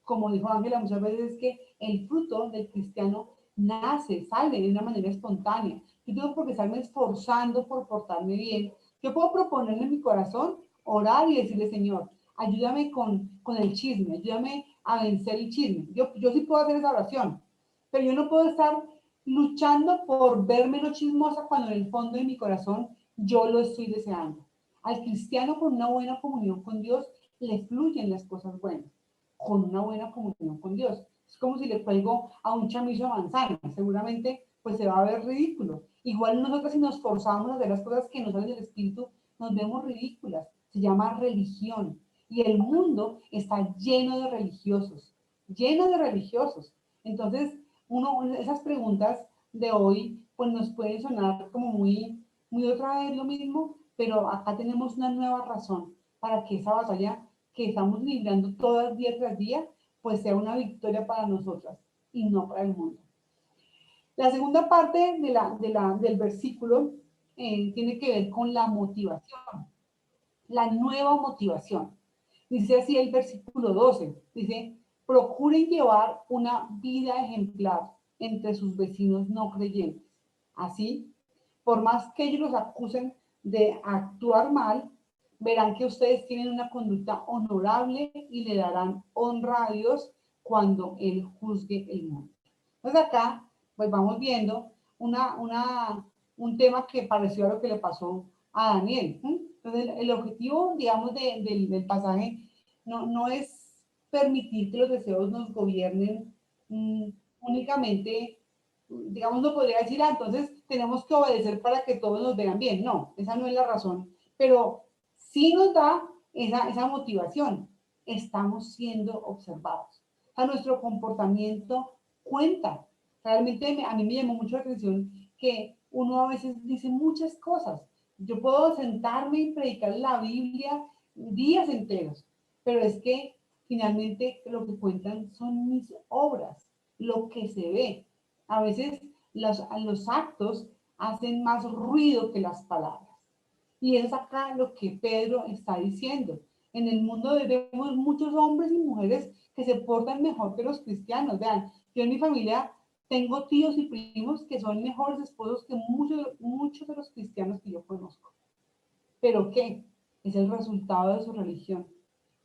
como dijo Ángela muchas veces, que el fruto del cristiano nace, sale de una manera espontánea. Yo tengo por qué estarme esforzando por portarme bien. Yo puedo proponerle en mi corazón, orar y decirle, Señor, ayúdame con el chisme, ayúdame a vencer el chisme. Yo sí puedo hacer esa oración, pero yo no puedo estar luchando por verme lo chismosa cuando en el fondo de mi corazón yo lo estoy deseando. Al cristiano con una buena comunión con Dios le fluyen las cosas buenas, con una buena comunión con Dios. Es como si le cuelgo a un chamizo de manzana, seguramente pues se va a ver ridículo. Igual nosotros si nos forzamos a hacer las cosas que nos salen del Espíritu, nos vemos ridículas. Se llama religión. Y el mundo está lleno de religiosos, lleno de religiosos. Entonces, esas preguntas de hoy, pues nos pueden sonar como muy otra vez lo mismo, pero acá tenemos una nueva razón para que esa batalla que estamos librando todas día tras día, pues sea una victoria para nosotras y no para el mundo. La segunda parte del versículo tiene que ver con la motivación, la nueva motivación. Dice así el versículo 12, dice, procuren llevar una vida ejemplar entre sus vecinos no creyentes. Así, por más que ellos los acusen de actuar mal, verán que ustedes tienen una conducta honorable y le darán honra a Dios cuando Él juzgue el mundo. Entonces acá, pues vamos viendo un tema que pareció a lo que le pasó a Daniel. Entonces el objetivo, digamos, del pasaje no es permitir que los deseos nos gobiernen únicamente, digamos, no podría decir, entonces tenemos que obedecer para que todos nos vean bien. No, esa no es la razón, pero sí nos da esa motivación. Estamos siendo observados. O sea, nuestro comportamiento cuenta. Realmente a mí me llamó mucho la atención que uno a veces dice muchas cosas. Yo puedo sentarme y predicar la Biblia días enteros, pero es que finalmente lo que cuentan son mis obras, lo que se ve. A veces los actos hacen más ruido que las palabras. Y es acá lo que Pedro está diciendo. En el mundo vemos muchos hombres y mujeres que se portan mejor que los cristianos. Vean, yo en mi familia tengo tíos y primos que son mejores esposos que muchos de los cristianos que yo conozco. ¿Pero qué? Es el resultado de su religión.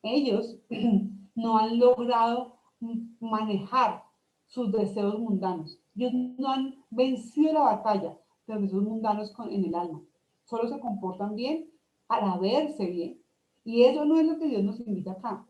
Ellos no han logrado manejar sus deseos mundanos. Ellos no han vencido la batalla de los deseos mundanos en el alma. Solo se comportan bien para verse bien. Y eso no es lo que Dios nos invita acá.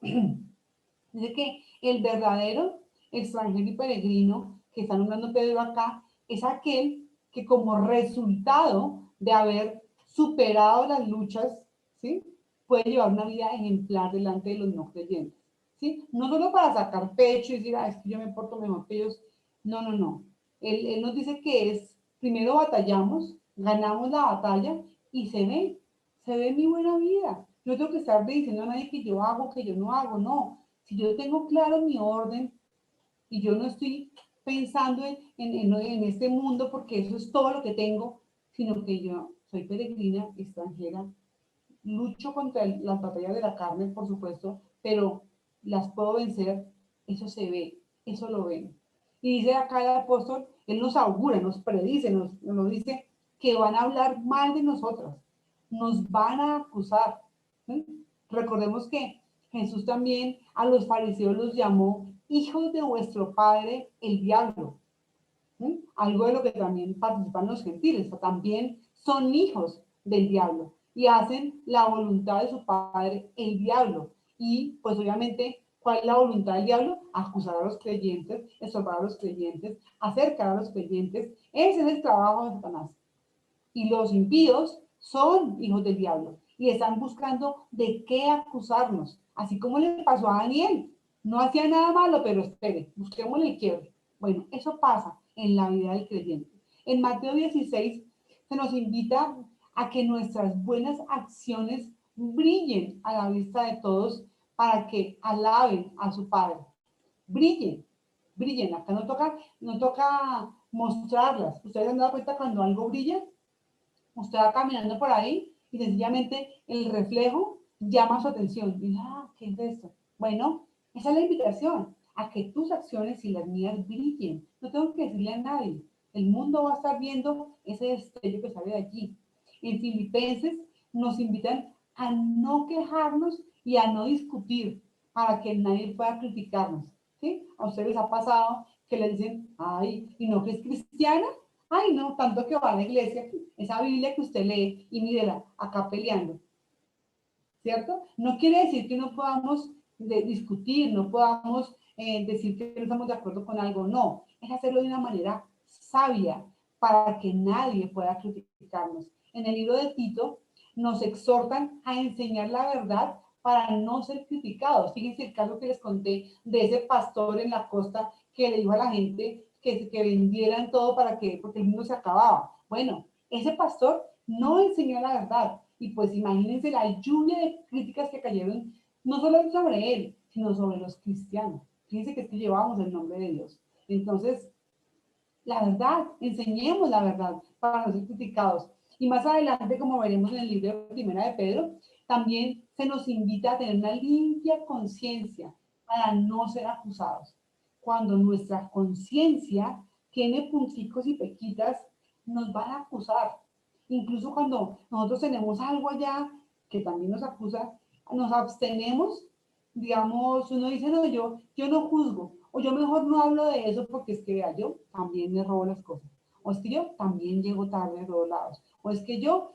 Dice que el verdadero extranjero y peregrino que está nombrando Pedro acá es aquel que como resultado de haber superado las luchas, ¿sí? Puede llevar una vida ejemplar delante de los no creyentes, ¿sí? No solo para sacar pecho y decir, es que yo me porto mejor que ellos. No, no, no. Él nos dice que es, primero batallamos, ganamos la batalla y se ve mi buena vida. Yo tengo que estar diciendo a nadie que yo hago, que yo no hago, no. Si yo tengo claro mi orden y yo no estoy pensando en este mundo porque eso es todo lo que tengo, sino que yo soy peregrina, extranjera, lucho contra las batallas de la carne, por supuesto, pero las puedo vencer, eso se ve, eso lo ven. Y dice acá el apóstol, él nos augura, nos predice, nos dice que van a hablar mal de nosotras, nos van a acusar. ¿Sí? Recordemos que Jesús también a los fariseos los llamó hijos de vuestro padre, el diablo. ¿Sí? Algo de lo que también participan los gentiles, también son hijos del diablo y hacen la voluntad de su padre, el diablo. Y pues obviamente, ¿cuál es la voluntad del diablo? Acusar a los creyentes, estorbar a los creyentes, acercar a los creyentes. Ese es el trabajo de Satanás. Y los impíos son hijos del diablo y están buscando de qué acusarnos, así como le pasó a Daniel. No hacía nada malo, pero espere, busquémosle el quiebre. Bueno, eso pasa en la vida del creyente. En Mateo 16 se nos invita a que nuestras buenas acciones brillen a la vista de todos para que alaben a su Padre. Brillen, brillen. Acá no toca mostrarlas. ¿Ustedes se han dado cuenta cuando algo brilla? Usted va caminando por ahí y sencillamente el reflejo llama su atención. Y, ¿qué es esto? Bueno, esa es la invitación, a que tus acciones y las mías brillen. No tengo que decirle a nadie. El mundo va a estar viendo ese destello que sale de allí. En Filipenses nos invitan a no quejarnos y a no discutir para que nadie pueda criticarnos. ¿Sí? A ustedes les ha pasado que le dicen, ay, ¿y no que es cristiana? Ay, no, tanto que va a la iglesia, esa Biblia que usted lee y mírela, acá peleando, ¿cierto? No quiere decir que no podamos discutir, no podamos decir que no estamos de acuerdo con algo, no, es hacerlo de una manera sabia para que nadie pueda criticarnos. En el libro de Tito nos exhortan a enseñar la verdad para no ser criticados. Fíjense el caso que les conté de ese pastor en la costa que le dijo a la gente que vendieran todo porque el mundo se acababa. Bueno, ese pastor no enseñó la verdad. Y pues imagínense la lluvia de críticas que cayeron, no solo sobre él, sino sobre los cristianos. Fíjense que es que llevábamos el nombre de Dios. Entonces, la verdad, enseñemos la verdad para no ser criticados. Y más adelante, como veremos en el libro de Primera de Pedro, también se nos invita a tener una limpia conciencia para no ser acusados. Cuando nuestra conciencia tiene punticos y pequitas, nos van a acusar. Incluso cuando nosotros tenemos algo allá que también nos acusa, nos abstenemos, digamos, uno dice, no, yo no juzgo, o yo mejor no hablo de eso porque es que vea, yo también me robo las cosas, o es que yo también llego tarde a todos lados, o es que yo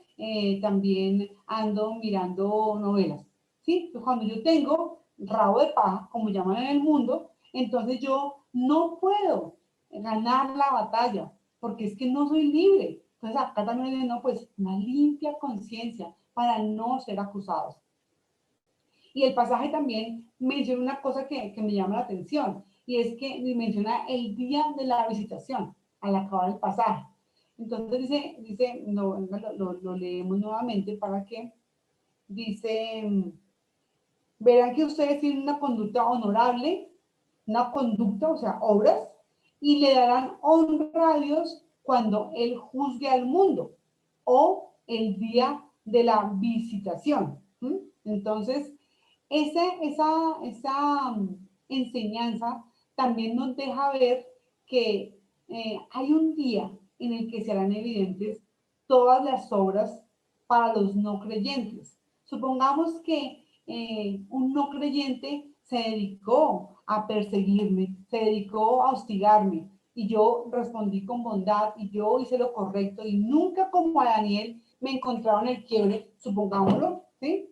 también ando mirando novelas, ¿sí? Cuando yo tengo rabo de paja, como llaman en el mundo, entonces yo no puedo ganar la batalla, porque es que no soy libre. Entonces acá también no, pues una limpia conciencia para no ser acusados. Y el pasaje también menciona una cosa que me llama la atención, y es que menciona el día de la visitación, al acabar el pasaje. Entonces lo leemos nuevamente para que dice, verán que ustedes tienen una conducta honorable, una conducta, o sea, obras, y le darán honra a Dios cuando Él juzgue al mundo o el día de la visitación. ¿Mm? Entonces, esa enseñanza también nos deja ver que hay un día en el que serán evidentes todas las obras para los no creyentes. Supongamos que un no creyente se dedicó a perseguirme, se dedicó a hostigarme y yo respondí con bondad y yo hice lo correcto y nunca como a Daniel me encontraron el quiebre, supongámoslo, ¿sí?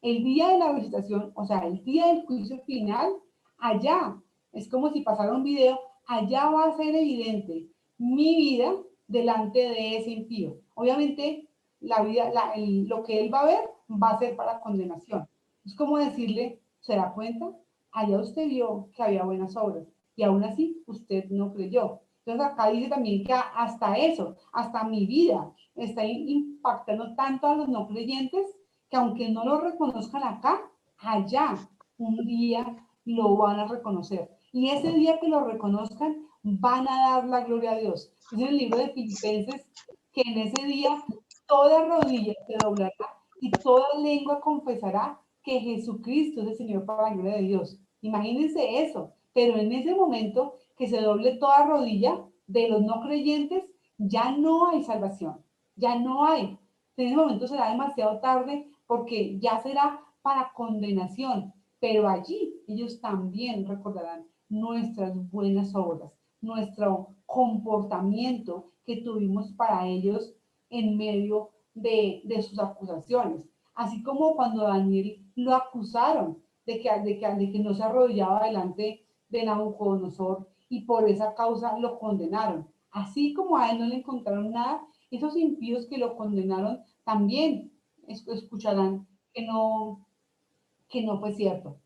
El día de la visitación, o sea, el día del juicio final, allá, es como si pasara un video, allá va a ser evidente mi vida delante de ese impío. Obviamente, lo que él va a ver va a ser para condenación. Es como decirle, ¿se da cuenta? Allá usted vio que había buenas obras y aún así usted no creyó. Entonces acá dice también que hasta eso, hasta mi vida, está impactando tanto a los no creyentes que aunque no lo reconozcan acá, allá un día lo van a reconocer. Y ese día que lo reconozcan, van a dar la gloria a Dios. Dice en el libro de Filipenses que en ese día toda rodilla se doblará y toda lengua confesará que Jesucristo es el Señor para la gloria de Dios. Imagínense eso, pero en ese momento que se doble toda rodilla de los no creyentes, ya no hay salvación, ya no hay. En ese momento será demasiado tarde porque ya será para condenación, pero allí ellos también recordarán nuestras buenas obras, nuestro comportamiento que tuvimos para ellos en medio de sus acusaciones. Así como cuando Daniel lo acusaron de que no se arrodillaba delante de Nabucodonosor y por esa causa lo condenaron. Así como a él no le encontraron nada, esos impíos que lo condenaron también escucharán que no fue cierto.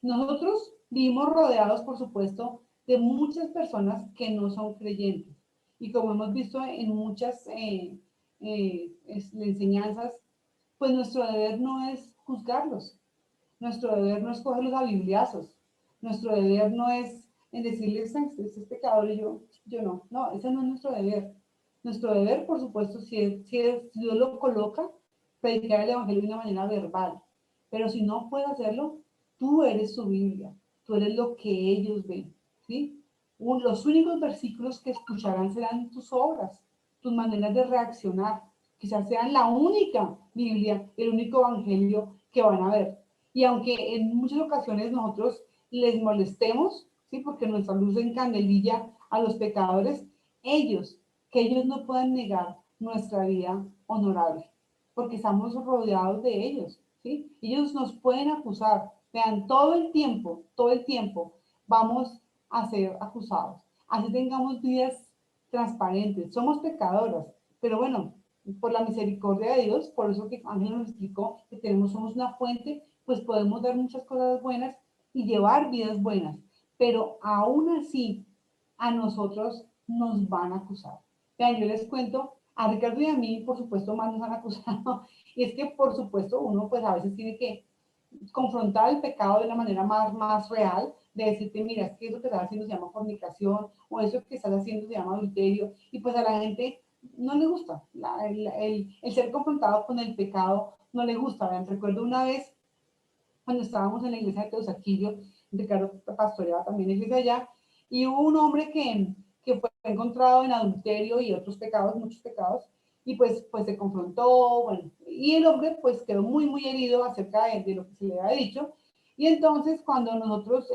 Nosotros vivimos rodeados, por supuesto, de muchas personas que no son creyentes. Y como hemos visto en muchas enseñanzas, pues nuestro deber no es juzgarlos, nuestro deber no es cogerlos a bibliazos, nuestro deber no es en decirles, este es pecador y yo no, ese no es nuestro deber. Nuestro deber, por supuesto, si Dios lo coloca, predicar el Evangelio de una manera verbal. Pero si no puedes hacerlo, tú eres su Biblia, tú eres lo que ellos ven, ¿sí? Los únicos versículos que escucharán serán tus obras, tus maneras de reaccionar. Quizás sean la única Biblia, el único Evangelio que van a ver. Y aunque en muchas ocasiones nosotros les molestemos, ¿sí? Porque nuestra luz encandelilla a los pecadores, que ellos no puedan negar nuestra vida honorable, porque estamos rodeados de ellos, ¿sí? Ellos nos pueden acusar, vean, todo el tiempo vamos a ser acusados, así tengamos vidas transparentes, somos pecadoras, pero bueno, por la misericordia de Dios, por eso que Ángel nos explicó que somos una fuente, pues podemos dar muchas cosas buenas y llevar vidas buenas, pero aún así a nosotros nos van a acusar. Vean, yo les cuento, a Ricardo y a mí, por supuesto, más nos han acusado, y es que, por supuesto, uno pues a veces tiene que confrontar el pecado de una manera más real, de decirte, mira, es que eso que estás haciendo se llama fornicación, o eso que estás haciendo se llama adulterio, y pues a la gente no le gusta, el ser confrontado con el pecado no le gusta. Vean, recuerdo una vez, cuando estábamos en la iglesia de Teusaquillo, Ricardo pastoreaba también la iglesia allá, y hubo un hombre que fue encontrado en adulterio y otros pecados, muchos pecados, y pues se confrontó, bueno, y el hombre pues quedó muy herido acerca de lo que se le había dicho, y entonces cuando nosotros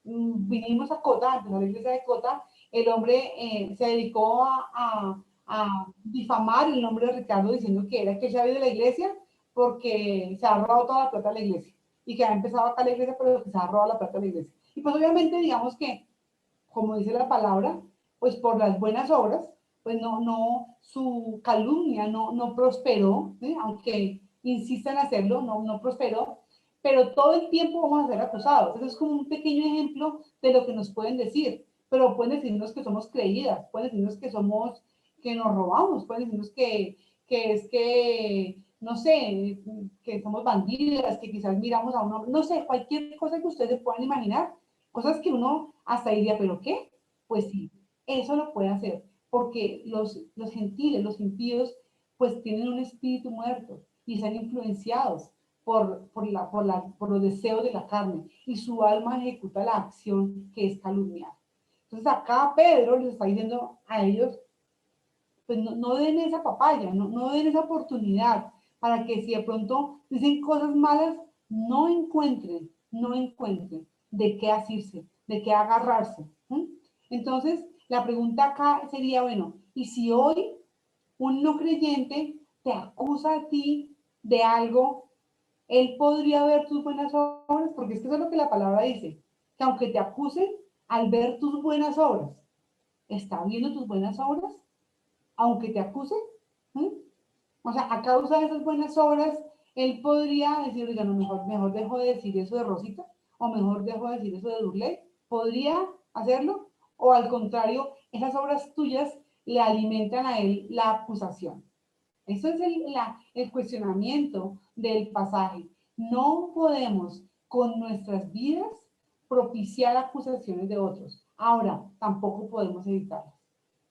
vinimos a Cota, a la iglesia de Cota, el hombre se dedicó a difamar el nombre de Ricardo diciendo que era que él se había ido de la iglesia porque se ha robado toda la plata de la iglesia y que ha empezado acá la iglesia, pero que se ha robado la plata de la iglesia. Y pues obviamente digamos que, como dice la palabra, pues por las buenas obras, pues su calumnia no prosperó, ¿sí? Aunque insistan en hacerlo, no prosperó, pero todo el tiempo vamos a ser acusados. Eso es como un pequeño ejemplo de lo que nos pueden decir, pero pueden decirnos que somos creídas, pueden decirnos que nos robamos, pueden decirnos que no sé, que somos bandidas, que quizás miramos a uno, no sé, cualquier cosa que ustedes puedan imaginar, cosas que uno hasta diría, ¿pero qué? Pues sí, eso lo puede hacer, porque los gentiles, los impíos, pues tienen un espíritu muerto y están influenciados por los deseos de la carne y su alma ejecuta la acción que es calumniar. Entonces acá Pedro les está diciendo a ellos, pues no den esa papaya, no den esa oportunidad para que si de pronto dicen cosas malas, no encuentren de qué asirse, de qué agarrarse. ¿Sí? Entonces, la pregunta acá sería, bueno, ¿y si hoy un no creyente te acusa a ti de algo, él podría ver tus buenas obras? Porque es que eso es lo que la palabra dice, que aunque te acusen, al ver tus buenas obras, ¿está viendo tus buenas obras? Aunque te acuse, ¿sí? O sea, a causa de esas buenas obras, él podría decir, oiga, no, mejor dejo de decir eso de Rosita, o mejor dejo de decir eso de Durley. ¿Podría hacerlo? O al contrario, esas obras tuyas le alimentan a él la acusación. Eso es el cuestionamiento del pasaje. No podemos con nuestras vidas propiciar acusaciones de otros. Ahora, tampoco podemos evitarlas.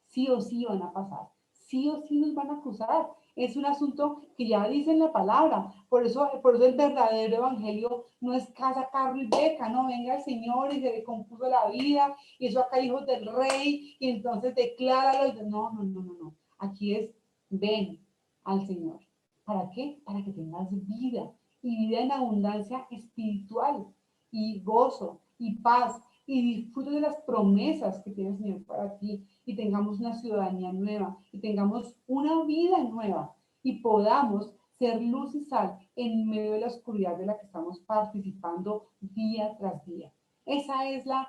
Sí o sí van a pasar, sí o sí nos van a acusar. Es un asunto que ya dice en la palabra. Por eso el verdadero evangelio no es casa, carro y beca, no venga el Señor y se le compuso la vida, y eso acá hijos del rey, y entonces decláralo. No. Aquí es ven al Señor. ¿Para qué? Para que tengas vida y vida en abundancia espiritual y gozo y paz y disfrutes de las promesas que tiene el Señor para ti y tengamos una ciudadanía nueva y tengamos una vida nueva y podamos ser luz y sal en medio de la oscuridad de la que estamos participando día tras día. Esa es la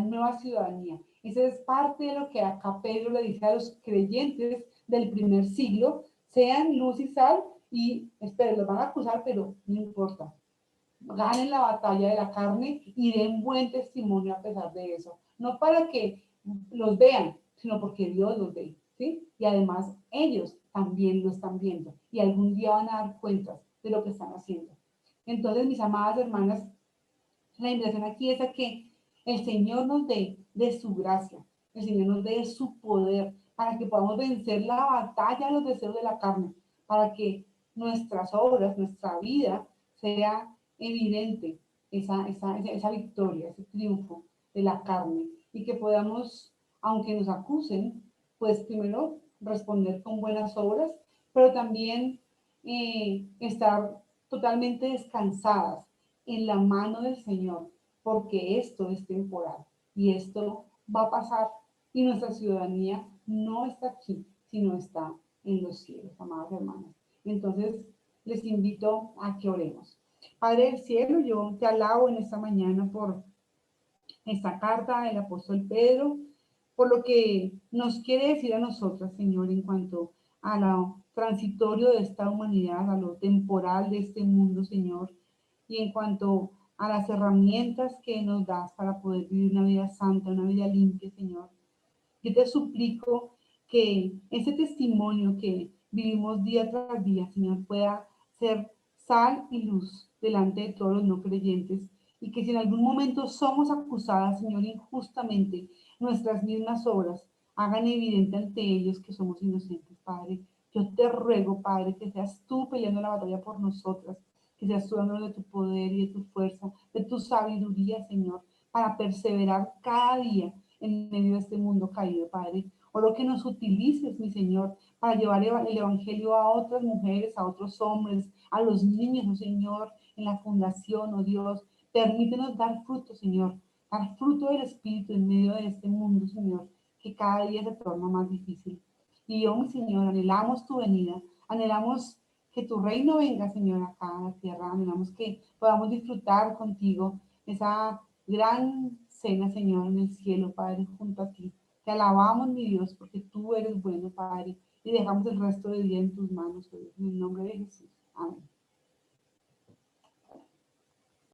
nueva ciudadanía. Esa es parte de lo que acá Pedro le dice a los creyentes del primer siglo, sean luz y sal y, esperen, los van a acusar, pero no importa, ganen la batalla de la carne y den buen testimonio a pesar de eso. No para que los vean, sino porque Dios los ve, ¿sí? Y además ellos también lo están viendo y algún día van a dar cuentas de lo que están haciendo. Entonces, mis amadas hermanas, la invitación aquí es a que el Señor nos dé de su gracia, el Señor nos dé su poder para que podamos vencer la batalla de los deseos de la carne, para que nuestras obras, nuestra vida sea evidente esa victoria, ese triunfo de la carne y que podamos, aunque nos acusen, pues primero responder con buenas obras, pero también estar totalmente descansadas en la mano del Señor, porque esto es temporal y esto va a pasar y nuestra ciudadanía no está aquí, sino está en los cielos, amadas hermanas. Entonces, les invito a que oremos. Padre del cielo, yo te alabo en esta mañana por esta carta del apóstol Pedro, por lo que nos quiere decir a nosotras, Señor, en cuanto a lo transitorio de esta humanidad, a lo temporal de este mundo, Señor, y en cuanto a las herramientas que nos das para poder vivir una vida santa, una vida limpia, Señor. Yo te suplico que ese testimonio que vivimos día tras día, Señor, pueda ser sal y luz delante de todos los no creyentes y que si en algún momento somos acusadas, Señor, injustamente, nuestras mismas obras hagan evidente ante ellos que somos inocentes, Padre. Yo te ruego, Padre, que seas tú peleando la batalla por nosotras, que seas tú dándonos de tu poder y de tu fuerza, de tu sabiduría, Señor, para perseverar cada día en medio de este mundo caído, Padre. Oro que nos utilices, mi Señor, para llevar el Evangelio a otras mujeres, a otros hombres, a los niños, oh Señor, en la fundación, oh Dios. Permítenos dar fruto, Señor, dar fruto del Espíritu en medio de este mundo, Señor, que cada día se torna más difícil. Y yo, mi Señor, anhelamos tu venida, anhelamos que tu reino venga, Señor, acá a la tierra, anhelamos que podamos disfrutar contigo esa gran cena, Señor, en el cielo, Padre, junto a ti. Te alabamos, mi Dios, porque tú eres bueno, Padre, y dejamos el resto del día en tus manos, Dios, en el nombre de Jesús. Amén.